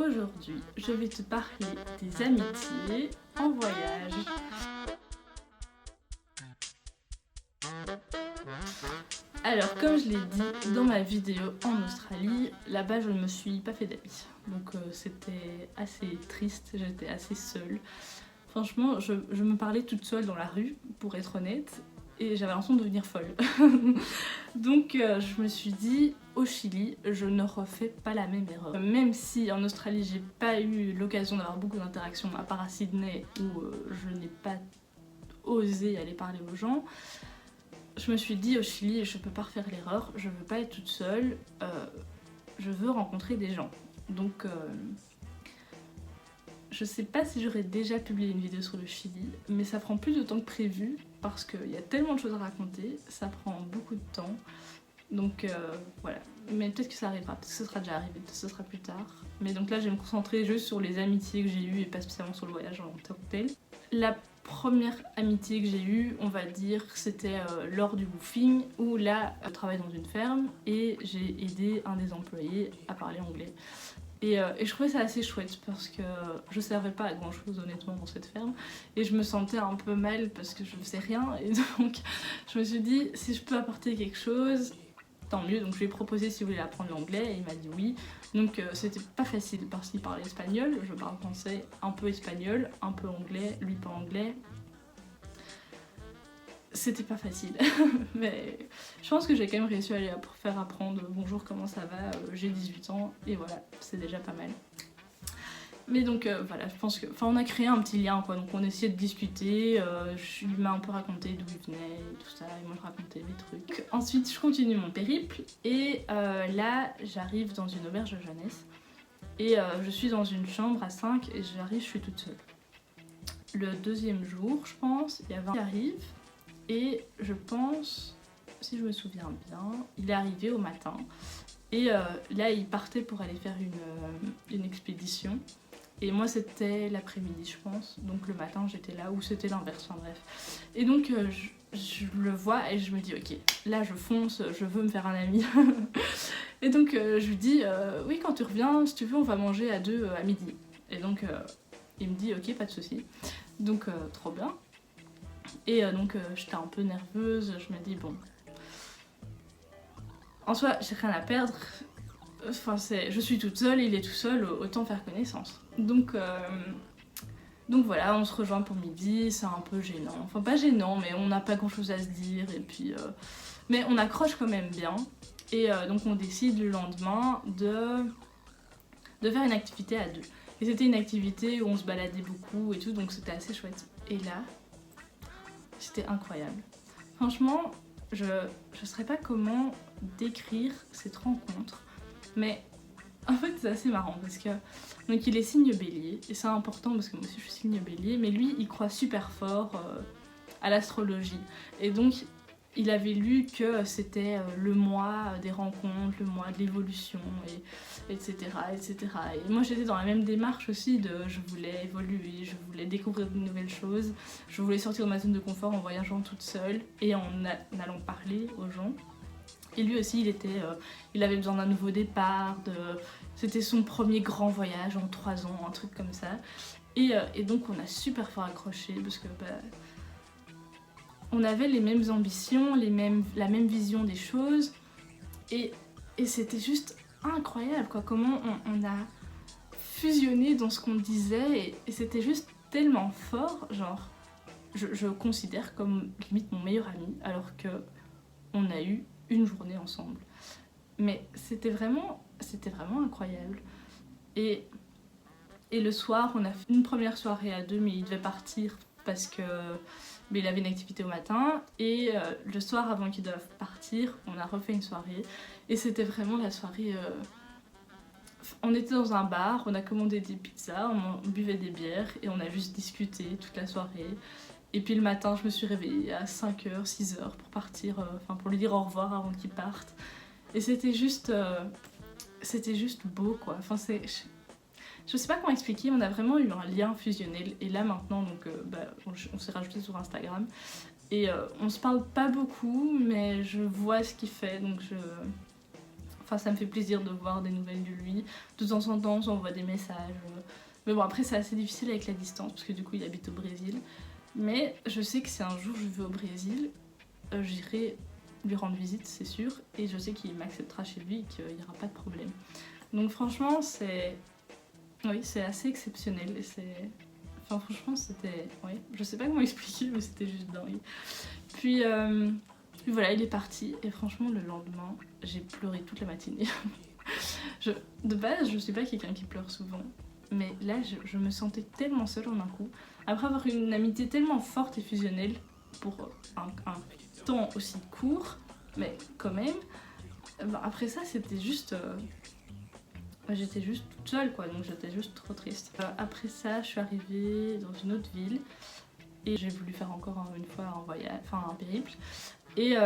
Aujourd'hui, je vais te parler des amitiés en voyage. Alors, comme je l'ai dit dans ma vidéo en Australie, là-bas je ne me suis pas fait d'amis. Donc c'était assez triste, j'étais assez seule. Franchement, je me parlais toute seule dans la rue, pour être honnête, et j'avais l'impression de devenir folle. Donc je me suis dit, au Chili, je ne refais pas la même erreur. Même si en Australie, j'ai pas eu l'occasion d'avoir beaucoup d'interactions, à part à Sydney, où je n'ai pas osé aller parler aux gens, je me suis dit, au Chili, je peux pas refaire l'erreur, je veux pas être toute seule, je veux rencontrer des gens. Donc je sais pas si j'aurais déjà publié une vidéo sur le Chili, mais ça prend plus de temps que prévu parce qu'il y a tellement de choses à raconter, ça prend beaucoup de temps. Donc voilà, mais peut-être que ça arrivera, peut-être que ce sera déjà arrivé, peut-être que ce sera plus tard. Mais donc là je vais me concentrer juste sur les amitiés que j'ai eues et pas spécialement sur le voyage en tant que tel. La première amitié que j'ai eue, on va dire, c'était lors du woofing, où là je travaille dans une ferme et j'ai aidé un des employés à parler anglais. Et je trouvais ça assez chouette parce que je servais pas à grand chose honnêtement dans cette ferme et je me sentais un peu mal parce que je faisais rien et donc je me suis dit si je peux apporter quelque chose, tant mieux. Donc je lui ai proposé s'il voulait apprendre l'anglais et il m'a dit oui. Donc c'était pas facile parce qu'il parlait espagnol, je parle français, un peu espagnol, un peu anglais, lui pas anglais. C'était pas facile, mais je pense que j'ai quand même réussi à lui faire apprendre bonjour, comment ça va, j'ai 18 ans et voilà, c'est déjà pas mal. Mais donc voilà, je pense que, on a créé un petit lien quoi, donc on essayait de discuter, je lui m'a un peu raconté d'où il venait et tout ça, et moi je racontais mes trucs. Ensuite je continue mon périple et là j'arrive dans une auberge de jeunesse et je suis dans une chambre à 5 et j'arrive, je suis toute seule. Le deuxième jour je pense, il y a 20 qui arrivent. Et je pense, si je me souviens bien, il est arrivé au matin et là il partait pour aller faire une expédition et moi c'était l'après-midi je pense, donc le matin j'étais là ou c'était l'inverse, enfin bref. Et donc je le vois et je me dis ok, là je fonce, je veux me faire un ami. Et donc je lui dis oui quand tu reviens, si tu veux on va manger à deux à midi. Et donc il me dit ok pas de souci, donc trop bien. Et donc j'étais un peu nerveuse, je me dis bon, en soi j'ai rien à perdre, enfin je suis toute seule, il est tout seul, autant faire connaissance. Donc voilà, on se rejoint pour midi, c'est un peu gênant, enfin pas gênant mais on n'a pas grand chose à se dire et puis mais on accroche quand même bien et donc on décide le lendemain de faire une activité à deux. Et c'était une activité où on se baladait beaucoup et tout, donc c'était assez chouette. Et là, c'était incroyable. Franchement, je ne saurais pas comment décrire cette rencontre, mais en fait c'est assez marrant parce que donc il est signe bélier et c'est important parce que moi aussi je suis signe bélier, mais lui il croit super fort à l'astrologie et donc il avait lu que c'était le mois des rencontres, le mois de l'évolution, et etc., etc. Et moi j'étais dans la même démarche aussi de je voulais évoluer, je voulais découvrir de nouvelles choses, je voulais sortir de ma zone de confort en voyageant toute seule et en allant parler aux gens. Et lui aussi il avait besoin d'un nouveau départ, c'était son premier grand voyage en 3 ans, un truc comme ça. Et donc on a super fort accroché parce que on avait les mêmes ambitions, la même vision des choses et c'était juste incroyable quoi, comment on a fusionné dans ce qu'on disait et c'était juste tellement fort, genre je considère comme limite mon meilleur ami alors que on a eu une journée ensemble. Mais c'était vraiment incroyable. Et le soir, on a fait une première soirée à deux mais il devait partir parce que il avait une activité au matin et le soir avant qu'il doive partir on a refait une soirée et c'était vraiment la soirée on était dans un bar, on a commandé des pizzas, on buvait des bières et on a juste discuté toute la soirée et puis le matin je me suis réveillée à 5h, 6h pour partir, pour lui dire au revoir avant qu'il parte et c'était juste beau quoi, je sais pas comment expliquer, on a vraiment eu un lien fusionnel et là maintenant donc, on s'est rajouté sur Instagram et on se parle pas beaucoup mais je vois ce qu'il fait donc Enfin, ça me fait plaisir de voir des nouvelles de lui. De temps en temps, on s'envoie des messages. Mais bon, après, c'est assez difficile avec la distance, parce que du coup, il habite au Brésil. Mais je sais que si un jour je vais au Brésil, j'irai lui rendre visite, c'est sûr. Et je sais qu'il m'acceptera chez lui et qu'il n'y aura pas de problème. Donc franchement, oui, c'est assez exceptionnel. Et enfin, franchement, c'était... Oui, je sais pas comment expliquer, mais c'était juste dingue. Puis voilà, il est parti. Et franchement, le lendemain, j'ai pleuré toute la matinée. De base, je suis pas quelqu'un qui pleure souvent. Mais là, je me sentais tellement seule en un coup. Après avoir une amitié tellement forte et fusionnelle pour un temps aussi court, mais quand même, après ça, c'était juste... j'étais juste toute seule, quoi, donc j'étais juste trop triste. Après ça, je suis arrivée dans une autre ville et j'ai voulu faire encore une fois un voyage, enfin un périple. Et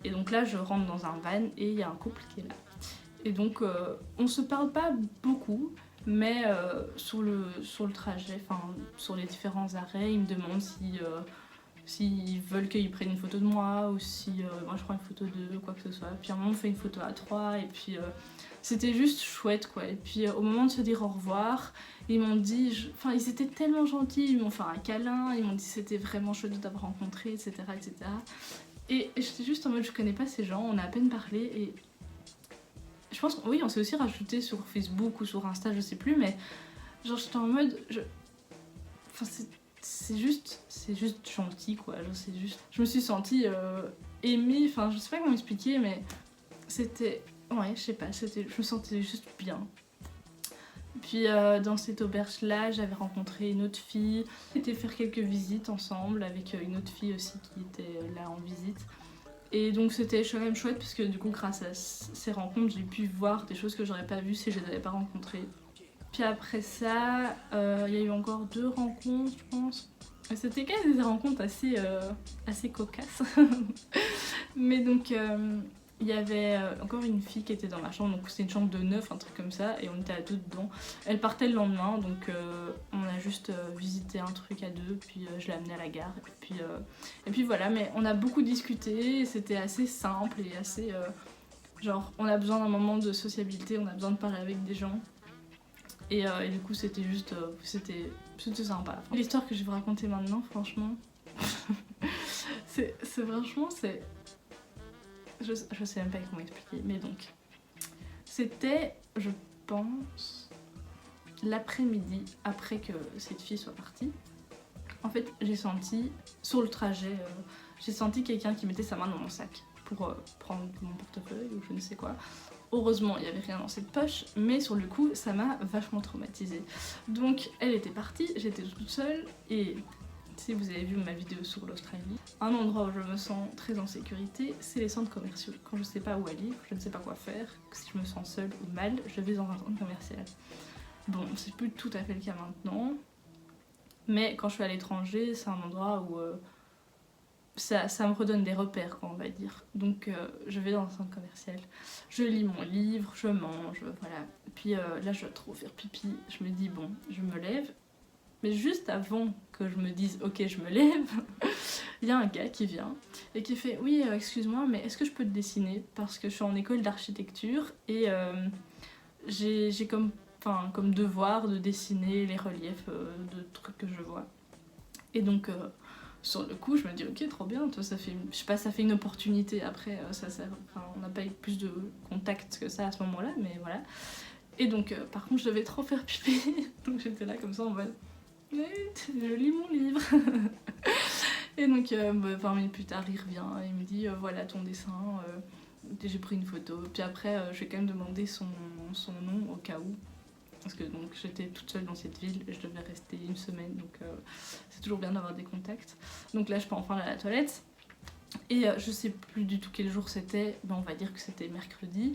donc là, je rentre dans un van et il y a un couple qui est là. Et donc, on se parle pas beaucoup, mais sur le trajet, enfin sur les différents arrêts, ils me demandent s'ils veulent qu'ils prennent une photo de moi ou si moi je prends une photo d'eux, quoi que ce soit. Puis à un moment, on fait une photo à trois et puis c'était juste chouette, quoi. Et puis au moment de se dire au revoir, ils m'ont dit, enfin ils étaient tellement gentils, ils m'ont fait un câlin, ils m'ont dit c'était vraiment chouette de t'avoir rencontré, etc., etc. Et j'étais juste en mode, je connais pas ces gens, on a à peine parlé et je pense oui, on s'est aussi rajouté sur Facebook ou sur Insta, je sais plus, mais genre j'étais en mode, enfin c'est juste gentil, quoi. Genre, c'est juste, je me suis sentie aimée, enfin je sais pas comment expliquer, mais c'était, ouais, je sais pas, je me sentais juste bien. Puis dans cette auberge là, j'avais rencontré une autre fille, on était faire quelques visites ensemble avec une autre fille aussi qui était là en visite. Et donc c'était quand même chouette parce que du coup grâce à ces rencontres j'ai pu voir des choses que j'aurais pas vues si je les avais pas rencontrées. Puis après ça, il y a eu encore 2 rencontres je pense. C'était quand même des rencontres assez cocasses. Mais donc il y avait encore une fille qui était dans ma chambre, donc c'était une chambre de 9, un truc comme ça, et on était à 2 dedans. Elle partait le lendemain, donc on a juste visité un truc à 2, puis je l'ai amenée à la gare, et puis voilà, mais on a beaucoup discuté, c'était assez simple et assez... genre, on a besoin d'un moment de sociabilité, on a besoin de parler avec des gens, et du coup c'était juste... c'était sympa. L'histoire que je vais vous raconter maintenant, franchement, c'est franchement, c'est... Je sais même pas comment expliquer, mais donc c'était, je pense, l'après-midi après que cette fille soit partie. En fait, j'ai senti, sur le trajet, j'ai senti quelqu'un qui mettait sa main dans mon sac pour prendre mon portefeuille ou je ne sais quoi. Heureusement, il n'y avait rien dans cette poche, mais sur le coup, ça m'a vachement traumatisée. Donc, elle était partie, j'étais toute seule et... Si vous avez vu ma vidéo sur l'Australie, un endroit où je me sens très en sécurité, c'est les centres commerciaux. Quand je sais pas où aller, je ne sais pas quoi faire, si je me sens seule ou mal, je vais dans un centre commercial. Bon, c'est plus tout à fait le cas maintenant, mais quand je suis à l'étranger, c'est un endroit où ça me redonne des repères, quoi, on va dire. Donc je vais dans un centre commercial, je lis mon livre, je mange, voilà. Puis là, je dois trop faire pipi, je me dis bon, je me lève. Mais juste avant que je me dise ok je me lève, il y a un gars qui vient et qui fait oui excuse-moi mais est-ce que je peux te dessiner parce que je suis en école d'architecture et j'ai comme devoir de dessiner les reliefs de trucs que je vois. Et donc sur le coup je me dis ok trop bien, toi, ça fait, je sais pas, ça fait une opportunité après, on n'a pas eu plus de contact que ça à ce moment-là mais voilà. Et donc par contre je devais trop faire pipi donc j'étais là comme ça en mode je lis mon livre. Et donc 20 minutes plus tard il revient et il me dit voilà ton dessin, j'ai pris une photo, puis après je vais quand même demander son nom au cas où parce que donc j'étais toute seule dans cette ville et je devais rester une semaine donc c'est toujours bien d'avoir des contacts. Donc là je peux enfin aller à la toilette et je sais plus du tout quel jour c'était, on va dire que c'était mercredi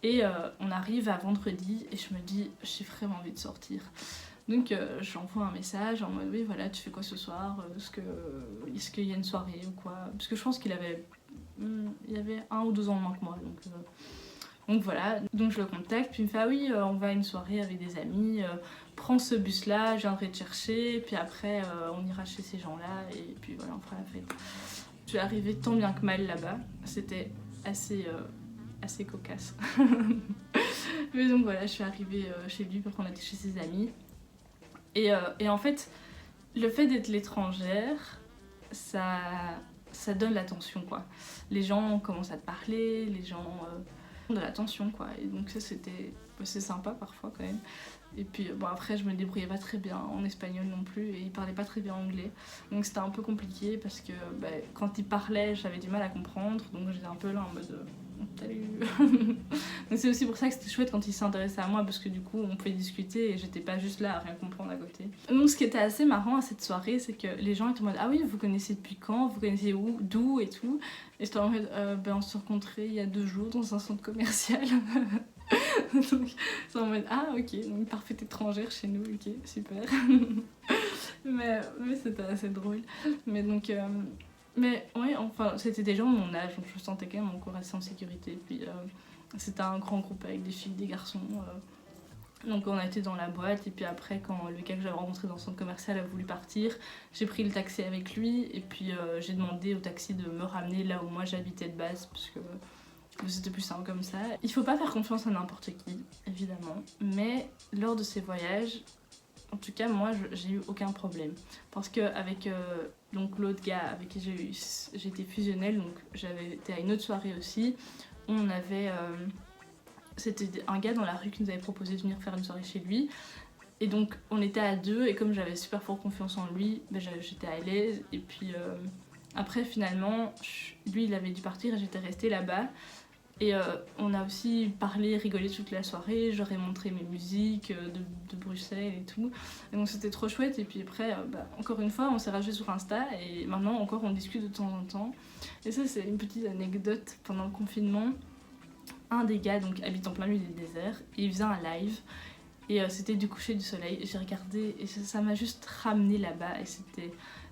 et on arrive à vendredi et je me dis j'ai vraiment envie de sortir. Donc je lui envoie un message en mode oui voilà tu fais quoi ce soir, est-ce qu'il y a une soirée ou quoi, parce que je pense qu'il avait 1 ou 2 ans de moins que moi donc voilà, donc je le contacte puis il me fait ah oui on va à une soirée avec des amis, prends ce bus là, je viendrai te chercher puis après on ira chez ces gens là et puis voilà on fera la fête. Je suis arrivée tant bien que mal là-bas, c'était assez assez cocasse. Mais donc voilà, je suis arrivée chez lui parce qu'on était chez ses amis. Et en fait, le fait d'être l'étrangère, ça donne l'attention, quoi. Les gens commencent à te parler, les gens ont de l'attention, quoi. Et donc ça, c'est sympa parfois quand même. Et puis bon, après, je me débrouillais pas très bien en espagnol non plus, et il parlait pas très bien anglais. Donc c'était un peu compliqué parce que quand il parlait, j'avais du mal à comprendre. Donc j'étais un peu là en mode salut. Donc c'est aussi pour ça que c'était chouette quand il s'intéressait à moi, parce que du coup on pouvait discuter et j'étais pas juste là à rien comprendre à côté. Donc ce qui était assez marrant à cette soirée, c'est que les gens étaient en mode ah oui, vous connaissez depuis quand, vous connaissez où, d'où et tout. Et j'étais en mode on s'est rencontrés il y a 2 jours dans un centre commercial. Donc c'est en mode ah ok, donc parfaite étrangère chez nous, ok super. mais c'était assez drôle. Mais donc mais ouais, enfin c'était des gens de mon âge, donc je me sentais quand même encore assez en sécurité. Puis c'était un grand groupe avec des filles, des garçons. Donc on a été dans la boîte, et puis après quand le gars que j'avais rencontré dans le centre commercial a voulu partir, j'ai pris le taxi avec lui, et puis j'ai demandé au taxi de me ramener là où moi j'habitais de base, parce que c'était plus simple comme ça. Il faut pas faire confiance à n'importe qui, évidemment, mais lors de ces voyages, en tout cas moi j'ai eu aucun problème. Parce qu'avec donc l'autre gars avec qui j'étais fusionnelle, donc j'avais été à une autre soirée aussi, on avait... c'était un gars dans la rue qui nous avait proposé de venir faire une soirée chez lui. Et donc on était à 2, et comme j'avais super fort confiance en lui, j'étais à l'aise. Et puis après finalement, lui il avait dû partir et j'étais restée là-bas. Et on a aussi parlé, rigolé toute la soirée, j'aurais montré mes musiques de Bruxelles et tout. Et donc c'était trop chouette. Et puis après, encore une fois, on s'est rajouté sur Insta, et maintenant encore on discute de temps en temps. Et ça c'est une petite anecdote. Pendant le confinement, un des gars donc habite en plein milieu du désert, et il faisait un live, et c'était du coucher du soleil. J'ai regardé et ça m'a juste ramené là-bas,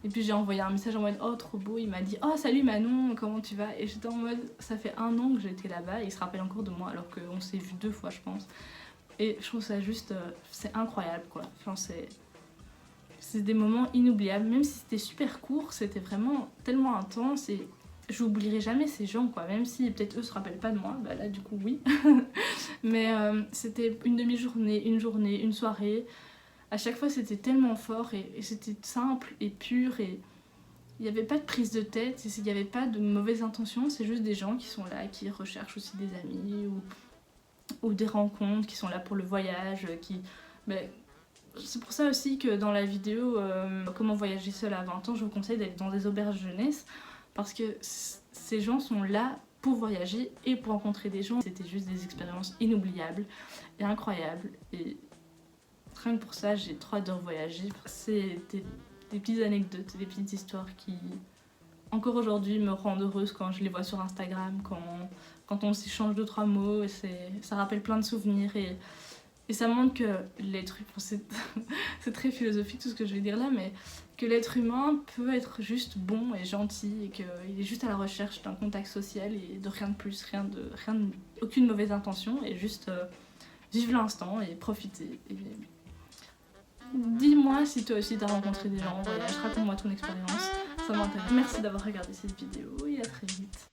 et puis j'ai envoyé un message en mode oh trop beau. Il m'a dit oh salut Manon, comment tu vas, et j'étais en mode ça fait 1 an que j'étais là-bas, et il se rappelle encore de moi alors qu'on s'est vu 2 fois je pense. Et je trouve ça juste c'est incroyable quoi. Enfin, c'est des moments inoubliables, même si c'était super court, c'était vraiment tellement intense. Et j'oublierai jamais ces gens quoi, même si peut-être eux se rappellent pas de moi, là du coup oui. Mais c'était une demi-journée, une journée, une soirée. À chaque fois c'était tellement fort, et c'était simple et pur, et il n'y avait pas de prise de tête, il n'y avait pas de mauvaises intentions, c'est juste des gens qui sont là, qui recherchent aussi des amis ou des rencontres, qui sont là pour le voyage, c'est pour ça aussi que dans la vidéo comment voyager seule à 20 ans, je vous conseille d'aller dans des auberges jeunesse, parce que ces gens sont là pour voyager et pour rencontrer des gens. C'était juste des expériences inoubliables et incroyables, et rien que pour ça j'ai trop hâte de revoyager. C'est des petites anecdotes, des petites histoires qui encore aujourd'hui me rendent heureuse quand je les vois sur Instagram, quand on s'échange 2-3 mots, et ça rappelle plein de souvenirs, et ça montre que l'être humain, c'est très philosophique tout ce que je vais dire là, mais que l'être humain peut être juste bon et gentil, et qu'il est juste à la recherche d'un contact social et de rien de plus, aucune mauvaise intention, et juste vivre l'instant et profiter. Et dis-moi si toi aussi t'as rencontré des gens en voyage, raconte-moi ton expérience, ça m'intéresse. Merci d'avoir regardé cette vidéo, et à très vite.